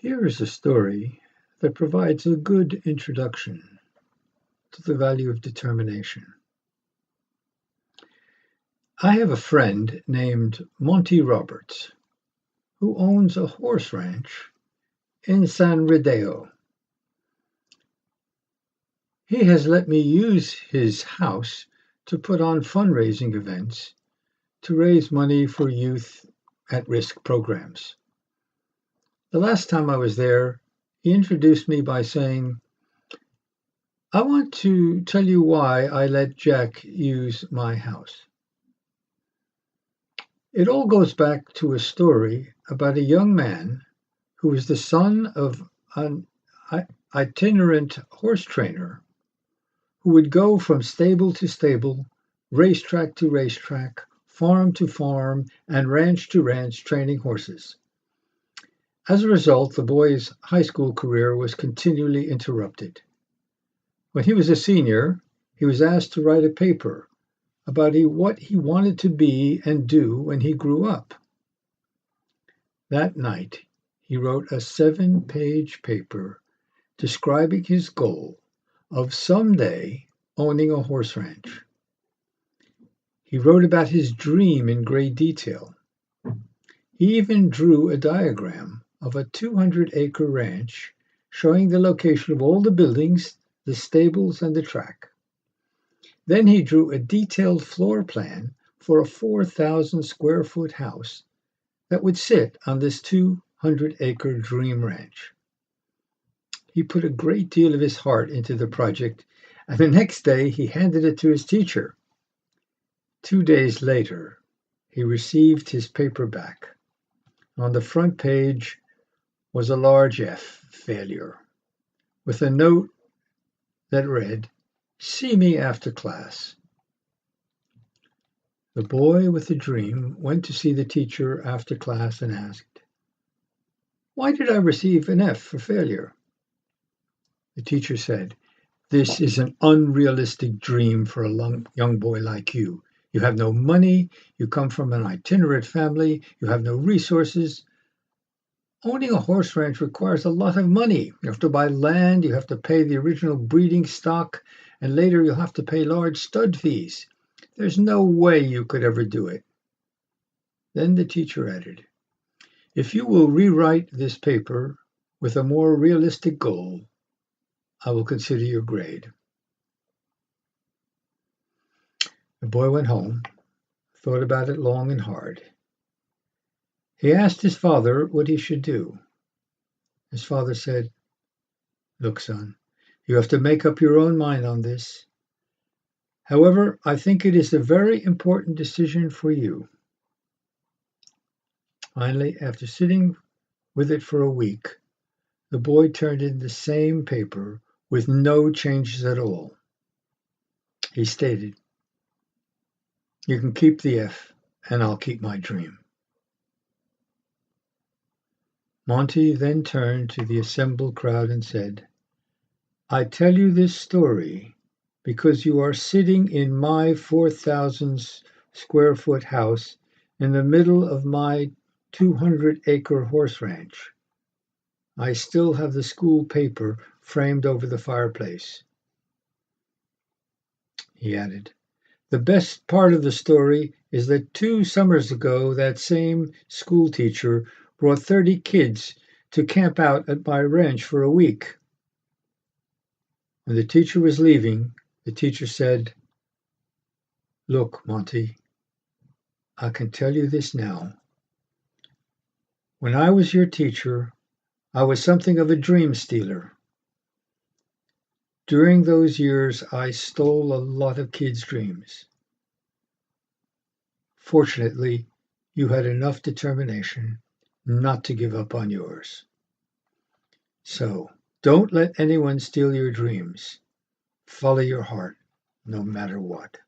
Here is a story that provides a good introduction to the value of determination. I have a friend named Monty Roberts who owns a horse ranch in San Rodeo. He has let me use his house to put on fundraising events to raise money for youth at risk programs. The last time I was there, he introduced me by saying, "I want to tell you why I let Jack use my house." It all goes back to a story about a young man who was the son of an itinerant horse trainer who would go from stable to stable, racetrack to racetrack, farm to farm, and ranch to ranch training horses. As a result, the boy's high school career was continually interrupted. When he was a senior, he was asked to write a paper about what he wanted to be and do when he grew up. That night, he wrote a 7-page paper describing his goal of someday owning a horse ranch. He wrote about his dream in great detail. He even drew a diagram of a 200-acre ranch showing the location of all the buildings, the stables, and the track. Then he drew a detailed floor plan for a 4,000 square foot house that would sit on this 200-acre dream ranch. He put a great deal of his heart into the project, and the next day he handed it to his teacher. 2 days later, he received his paper back. On the front page was a large F, failure, with a note that read, "See me after class." The boy with the dream went to see the teacher after class and asked, "Why did I receive an F for failure?" The teacher said, "This is an unrealistic dream for a young boy like you. You have no money, you come from an itinerant family, you have no resources. Owning a horse ranch requires a lot of money. You have to buy land, you have to pay the original breeding stock, and later you'll have to pay large stud fees. There's no way you could ever do it." Then the teacher added, "If you will rewrite this paper with a more realistic goal, I will consider your grade." The boy went home, thought about it long and hard. He asked his father what he should do. His father said, "Look, son, you have to make up your own mind on this. However, I think it is a very important decision for you." Finally, after sitting with it for a week, the boy turned in the same paper with no changes at all. He stated, "You can keep the F, and I'll keep my dream." Monty then turned to the assembled crowd and said, "I tell you this story because you are sitting in my 4,000 square foot house in the middle of my 200-acre horse ranch. I still have the school paper framed over the fireplace." He added, "The best part of the story is that 2 summers ago that same school teacher brought 30 kids to camp out at my ranch for a week. When the teacher was leaving, the teacher said, 'Look, Monty, I can tell you this now. When I was your teacher, I was something of a dream stealer. During those years, I stole a lot of kids' dreams. Fortunately, you had enough determination not to give up on yours. So don't let anyone steal your dreams. Follow your heart, no matter what."